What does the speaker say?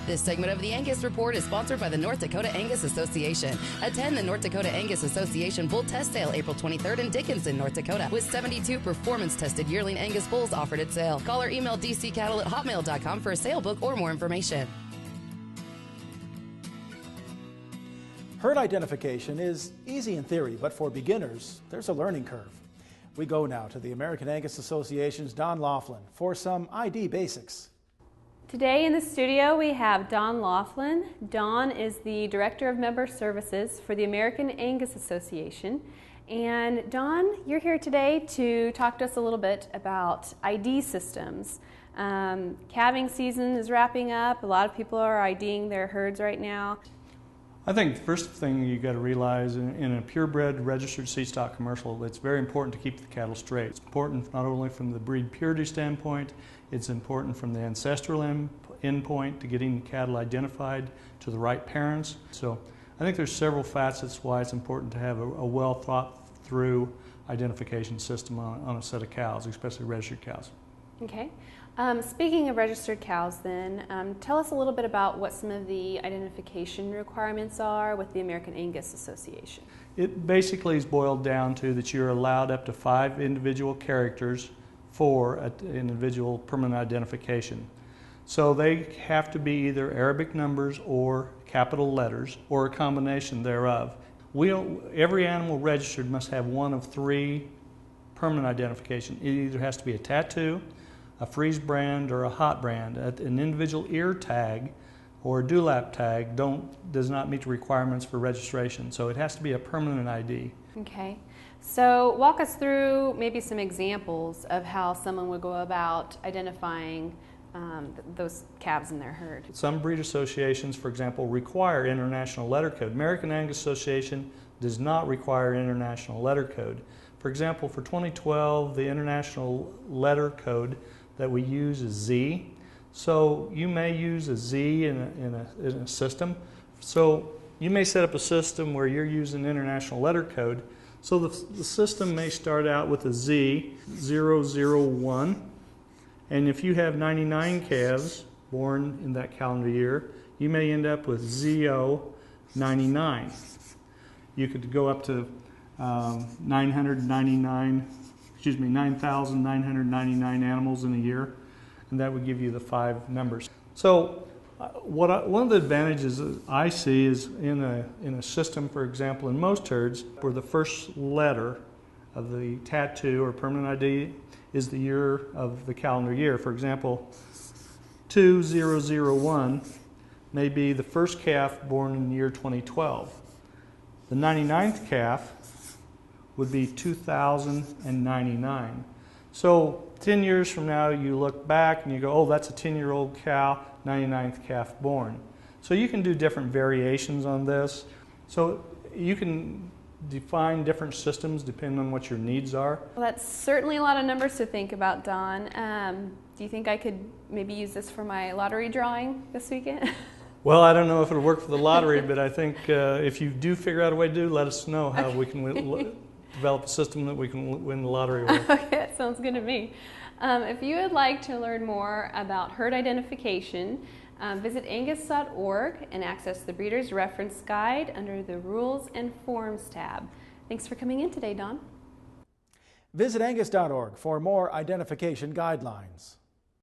This segment of the Angus Report is sponsored by the North Dakota Angus Association. Attend the North Dakota Angus Association Bull Test Sale April 23rd in Dickinson, North Dakota, with 72 performance-tested yearling Angus bulls offered at sale. Call or email dccattle@hotmail.com for a sale book or more information. Herd identification is easy in theory, but for beginners, there's a learning curve. We go now to the American Angus Association's Don Laughlin for some ID basics. Today in the studio we have Don Laughlin. Don is the Director of Member Services for the American Angus Association. And Don, you're here today to talk to us a little bit about ID systems. Calving season is wrapping up. A lot of people are IDing their herds right now. I think the first thing you got to realize in a purebred registered seed stock commercial, it's very important to keep the cattle straight. It's important not only from the breed purity standpoint, it's important from the ancestral endpoint to getting cattle identified to the right parents. So I think there's several facets why it's important to have a well thought through identification system on a set of cows, especially registered cows. Okay. Speaking of registered cows then, tell us a little bit about what some of the identification requirements are with the American Angus Association. It basically is boiled down to that you're allowed up to 5 individual characters for an individual permanent identification. So they have to be either Arabic numbers or capital letters or a combination thereof. Every animal registered must have one of 3 permanent identification. It either has to be a tattoo, a freeze brand, or a hot brand. An individual ear tag or a dewlap tag does not meet the requirements for registration, so it has to be a permanent ID. Okay, so walk us through maybe some examples of how someone would go about identifying those calves in their herd. Some breed associations, for example, require international letter code. American Angus Association does not require international letter code. For example, for 2012, the international letter code that we use is Z. So you may use a Z in a system. So you may set up a system where you're using international letter code. So the system may start out with a Z001. And if you have 99 calves born in that calendar year, you may end up with ZO99. You could go up to 9,999 animals in a year, and that would give you the 5 numbers. So one of the advantages that I see is in a system, for example, in most herds, where the first letter of the tattoo or permanent ID is the year of the calendar year. For example, 2001 may be the first calf born in the year 2012. The 99th calf would be 2099. So 10 years from now you look back and you go, oh, that's a 10-year-old cow, 99th calf born. So you can do different variations on this. So you can define different systems depending on what your needs are. Well, that's certainly a lot of numbers to think about, Don. Do you think I could maybe use this for my lottery drawing this weekend? Well, I don't know if it'll work for the lottery, but I think if you do figure out a way to do, let us know how we can develop a system that we can win the lottery with. Okay, that sounds good to me. If you would like to learn more about herd identification, visit angus.org and access the Breeder's Reference Guide under the Rules and Forms tab. Thanks for coming in today, Don. Visit angus.org for more identification guidelines.